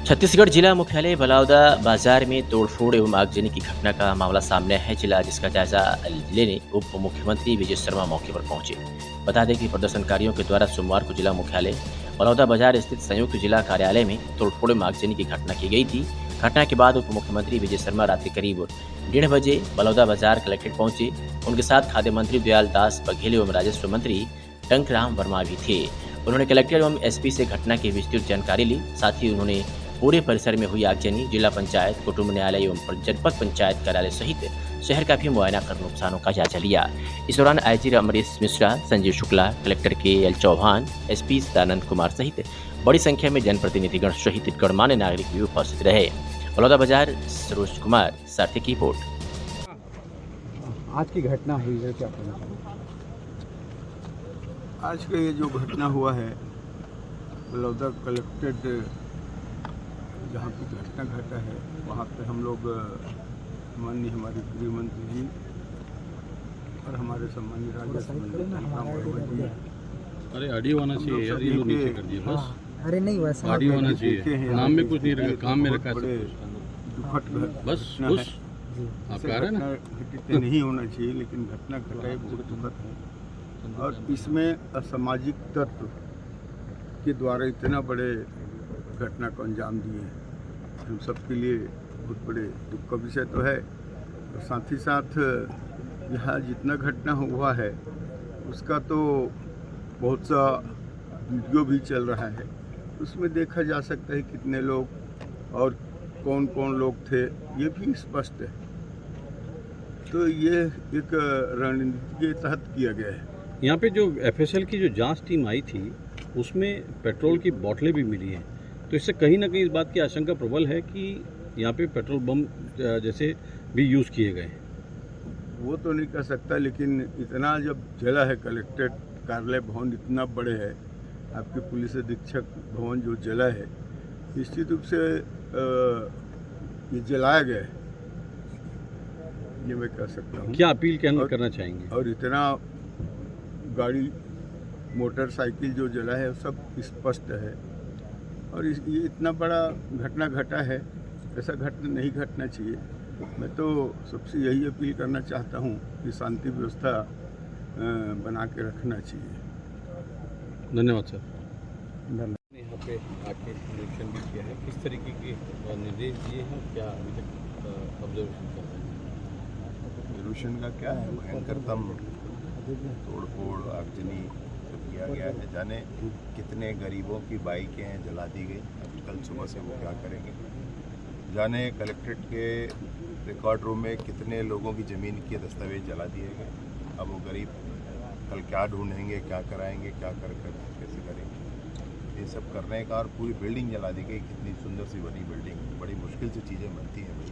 छत्तीसगढ़ जिला मुख्यालय बलौदा बाजार में तोड़फोड़ एवं आगजनी की घटना का मामला सामने है। जिसका जायजा लेने उप मुख्यमंत्री विजय शर्मा मौके पर पहुंचे। बता दें कि प्रदर्शनकारियों के द्वारा सोमवार को जिला मुख्यालय बलौदा बाजार स्थित संयुक्त जिला कार्यालय में तोड़फोड़ एवं आगजनी की घटना की गई थी। घटना के बाद उप मुख्यमंत्री विजय शर्मा रात्रि करीब 1:30 बजे बलौदा बाजार कलेक्ट्रेट पहुंचे। उनके साथ खाद्य मंत्री दयाल दास बघेल एवं राजस्व मंत्री टंकराम वर्मा भी थे। उन्होंने कलेक्टर एवं एसपी से घटना की विस्तृत जानकारी ली। साथ ही उन्होंने पूरे परिसर में हुई आगजनी, जिला पंचायत, कुटुंब न्यायालय एवं जनपद पंचायत कार्यालय सहित शहर का भी मुआयना कर नुकसानों का जायजा लिया। इस दौरान IG Amrish Mishra, Sanjeev Shukla, collector KL Chauhan, SP Sadanand Kumar सहित बड़ी संख्या में जनप्रतिनिधिगण सहित गणमान्य नागरिक भी उपस्थित रहे। बलौदा बाजार सरोज कुमार, सार्थक की रिपोर्ट। आज की घटना हुई है, क्या कहना चाहिए? आज का ये जो घटना हुआ है बलौदा कलेक्टेड जहाँ की घटना घटा है, वहाँ पे हम लोग माननीय हमारे गृह मंत्री जी और हमारे सम्मानीय राजस्व मंत्री, अरे ऑडियो होना चाहिए यार, ये लोग नीचे कर दिए बस। अरे नहीं, वैसा ऑडियो होना चाहिए, नाम में कुछ नहीं रखा, काम में रखा है बड़े सब दुखद बस घटना खुश है। आप ऐसे कह रहे हैं घटना ना। घटित नहीं होना चाहिए, लेकिन घटना घटा है, बहुत दुखद है। और इसमें असामाजिक तत्व के द्वारा इतना बड़े घटना को अंजाम दिए हैं, हम सबके लिए बहुत बड़े दुख का विषय तो है। और साथ ही साथ यहाँ जितना घटना हुआ है उसका तो बहुत सा वीडियो भी चल रहा है, उसमें देखा जा सकता है कितने लोग और कौन कौन लोग थे, ये भी स्पष्ट है। तो ये एक रणनीति के तहत किया गया है। यहाँ पे जो FSL की जो जांच टीम आई थी उसमें पेट्रोल की बोतलें भी मिली हैं, तो इससे कहीं ना कहीं इस बात की आशंका प्रबल है कि यहाँ पे पेट्रोल बम जैसे भी यूज़ किए गए हैं। वो तो नहीं कह सकता, लेकिन इतना जब जला है कलेक्ट्रेट कार्यालय भवन इतना बड़े है, आपके पुलिस अधीक्षक भवन जो जला है, निश्चित रूप से ये जलाया गया है, ये मैं कह सकता हूँ। क्या अपील करना चाहेंगे? और इतना गाड़ी मोटरसाइकिल जो जला है सब स्पष्ट है। और ये इतना बड़ा घटना घटा है, ऐसा घटना नहीं घटना चाहिए। मैं तो सबसे यही अपील करना चाहता हूँ कि शांति व्यवस्था बना के रखना चाहिए। धन्यवाद सर। धन्यवाद। यहाँ पे आके निरीक्षण भी किया है, किस तरीके के निर्देश दिए हैं, क्या अभी तक ऑब्जर्वेशन कर रहे हैं? निरीक्षण का क्या है, भयंकरतम तोड़फोड़ आगजनी सब किया गया है। जाने कितने गरीबों की बाइकें हैं जला दी गई, अब कल सुबह से वो क्या करेंगे। जाने कलेक्ट्रेट के रिकॉर्ड रूम में कितने लोगों की ज़मीन के दस्तावेज जला दिए गए। अब वो गरीब कल क्या ढूंढेंगे, क्या कराएंगे, क्या कर कैसे करेंगे, ये सब करने का। और पूरी बिल्डिंग जला दी गई, कितनी सुंदर सी बनी बिल्डिंग, बड़ी मुश्किल से चीज़ें बनती हैं भाई।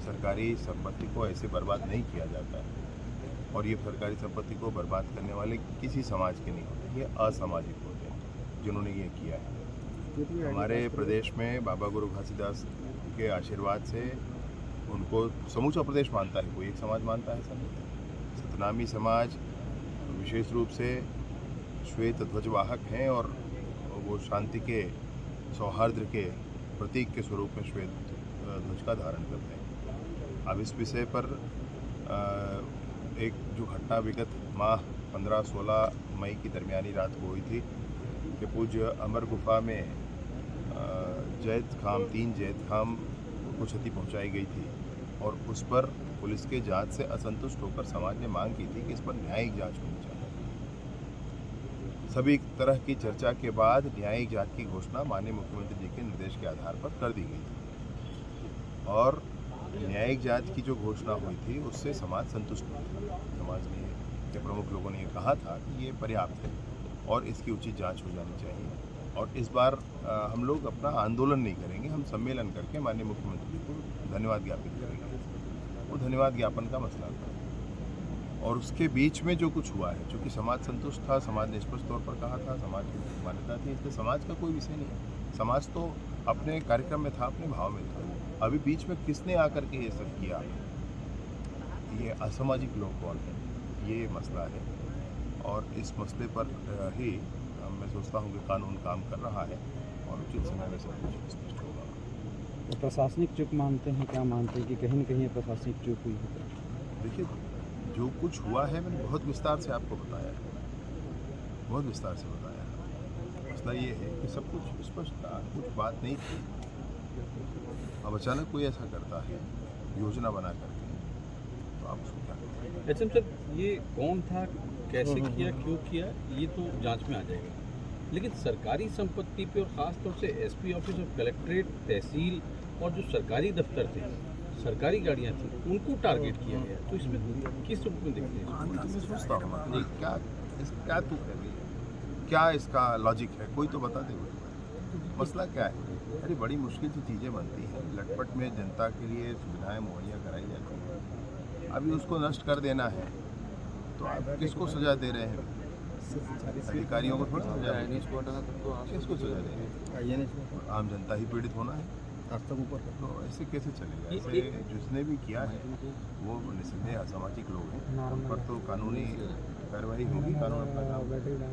सरकारी संपत्ति को ऐसे बर्बाद नहीं किया जाता है, और ये सरकारी संपत्ति को बर्बाद करने वाले किसी समाज के नहीं होते, ये असामाजिक होते हैं जिन्होंने ये किया है। हमारे प्रदेश में बाबा गुरु घासीदास के आशीर्वाद से उनको समूचा प्रदेश मानता है, कोई एक समाज मानता है सर। सतनामी समाज विशेष रूप से श्वेत ध्वजवाहक हैं, और वो शांति के, सौहार्द के प्रतीक के स्वरूप में श्वेत ध्वज का धारण करते हैं। अब इस विषय पर एक जो घटना विगत माह 15-16 मई की दरमियानी रात को हुई थी कि पूज्य अमर गुफा में तीन जैद खाम को क्षति पहुंचाई गई थी, और उस पर पुलिस के जांच से असंतुष्ट होकर समाज ने मांग की थी कि इस पर न्यायिक जांच होनी चाहिए। सभी तरह की चर्चा के बाद न्यायिक जांच की घोषणा माननीय मुख्यमंत्री जी के निर्देश के आधार पर कर दी गई थी, और न्यायिक जांच की जो घोषणा हुई थी उससे समाज संतुष्ट हुआ। समाज के प्रमुख लोगों ने ये कहा था कि ये पर्याप्त है और इसकी उचित जांच हो जानी चाहिए। और इस बार हम लोग अपना आंदोलन नहीं करेंगे, हम सम्मेलन करके माननीय मुख्यमंत्री जी को धन्यवाद ज्ञापित करेंगे। वो धन्यवाद ज्ञापन का मसला था, और उसके बीच में जो कुछ हुआ है, चूँकि समाज संतुष्ट था, समाज ने स्पष्ट तौर पर कहा था, समाज की मान्यता थी, इसलिए समाज का कोई विषय नहीं है। समाज तो अपने कार्यक्रम में था, अपने भाव में था। अभी बीच में किसने आकर के ये सब किया, ये असामाजिक लोग कौन है, ये मसला है। और इस मसले पर ही मैं सोचता हूँ कि कानून काम कर रहा है, और उचित समय में सब कुछ स्पष्ट होगा। तो प्रशासनिक चूक मानते हैं, क्या मानते हैं कि कहीं न कहीं प्रशासनिक चूक हुई है? देखिए, जो कुछ हुआ है मैंने बहुत विस्तार से आपको बताया है, बहुत विस्तार से बताया है। मसला ये है कि सब कुछ स्पष्ट था, कुछ बात नहीं थी। अब अचानक कोई ऐसा करता है योजना बना करके, तो आप उसको क्या करें? एचएम सर, ये कौन था, कैसे किया, क्यों किया, ये तो जांच में आ जाएगा, लेकिन सरकारी संपत्ति पे और ख़ास तौर से एसपी ऑफिस और कलेक्ट्रेट, तहसील और जो सरकारी दफ्तर थे, सरकारी गाड़ियां थी, उनको टारगेट किया गया। तो इसमें किस रूप में देखते हैं? हाँ, तो मैं सोचता हूँ ना, क्या तुक है भैया? क्या इसका लॉजिक है? कोई तो बता दे मुझे। मसला क्या है? अरे बड़ी मुश्किल से चीज़ें बनती हैं, लटपट में जनता के लिए सुविधाएं मुहैया कराई जाती हैं। अभी उसको नष्ट कर देना है, तो आप किसको सजा दे रहे हैं? अधिकारियों को थोड़ा सजा दे रहे हैं। किसको सजा दे रहे हैं? आम जनता ही पीड़ित होना है। तो ऐसे कैसे चलेगा? ऐसे जिसने भी किया है वो निस्संदेह असामाजिक लोग हैं, उन पर तो कानूनी कार्रवाई होगी, कानून अपना काम करेगा।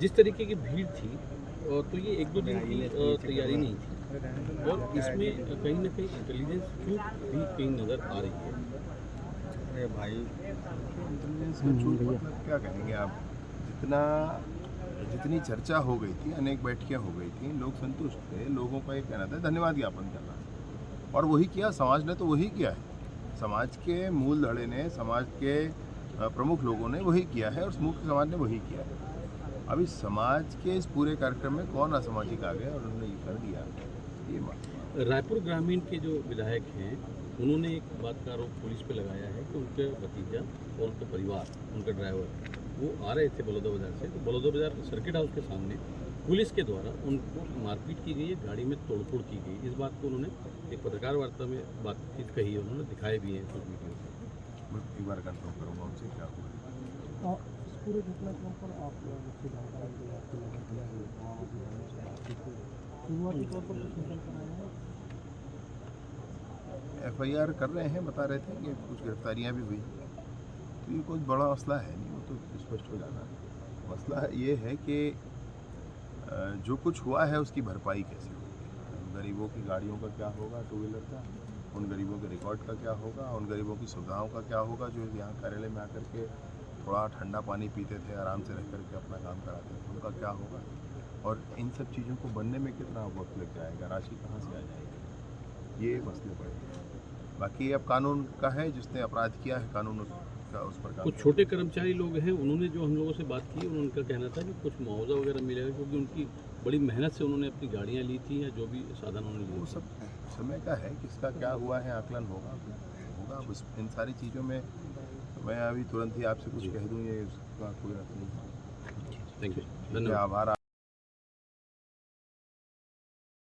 जिस तरीके की भीड़ थी, तो ये 1-2 दिन की तैयारी नहीं थी, और इसमें कहीं ना कहीं इंटेलिजेंस चूक भी कहीं नज़र आ रही है। अरे भाई, मतलब क्या कहेंगे आप? जितनी चर्चा हो गई थी, अनेक बैठकें हो गई थी, लोग संतुष्ट थे, लोगों का ये कहना था धन्यवाद ज्ञापन करना, और वही किया समाज ने, तो वही किया है। समाज के मूल धड़े ने, समाज के प्रमुख लोगों ने वही किया है, और मुख्य समाज ने वही किया है। अभी समाज के इस पूरे कार्यक्रम में कौन असामाजिक आ गया और उन्होंने ये कर दिया, ये बात। रायपुर ग्रामीण के जो विधायक हैं, उन्होंने एक बात का आरोप पुलिस पे लगाया है कि उनके भतीजा और उनका परिवार, उनका ड्राइवर, वो आ रहे थे बलौदा बाजार से, तो बलौदा बाजार सर्किट हाउस के सामने पुलिस के द्वारा उनको मारपीट की गई है, गाड़ी में तोड़फोड़ की गई। इस बात को उन्होंने एक पत्रकार वार्ता में बातचीत कही है, उन्होंने दिखाए भी हैं कुछ वीडियो। मैं एक बार कंफर्म करूँगा उनसे क्या हुआ। पूरे घटनाक्रम पर आप मुख्य जानकारी जो आपको नजर दिया है, शुरुआती तौर पर FIR कर रहे हैं, बता रहे थे कि कुछ गिरफ्तारियां भी हुई, तो ये कोई बड़ा मसला है नहीं, वो तो स्पष्ट हो जाना है। मसला ये है कि जो कुछ हुआ है उसकी भरपाई कैसे होगी? गरीबों की गाड़ियों का क्या होगा, 2 व्हीलर का, उन गरीबों के रिकॉर्ड का क्या होगा, उन गरीबों की सुविधाओं का क्या होगा जो यहाँ कार्यालय में आकर के थोड़ा ठंडा पानी पीते थे, आराम से रह करके अपना काम कराते थे, उनका क्या होगा? और इन सब चीज़ों को बनने में कितना वक्त लग जाएगा, राशि कहाँ से आ जाएगी, ये मसले पड़े हैं। बाकी अब कानून का है, जिसने अपराध किया है कानून उसका उस पर काम। कुछ छोटे कर्मचारी लोग हैं, उन्होंने जो हम लोगों से बात की, उनका कहना था कि कुछ मुआवजा वगैरह मिलेगा, क्योंकि उनकी बड़ी मेहनत से उन्होंने अपनी गाड़ियाँ ली थी, या जो भी साधन उन्होंने लिए। वो सब समय का है, किसका क्या हुआ है आकलन होगा। अब इन सारी चीज़ों में मैं अभी तुरंत ही आपसे कुछ कह दूँ, ये उसका कोई अर्थ नहीं। थैंक यू, धन्यवाद। आभार।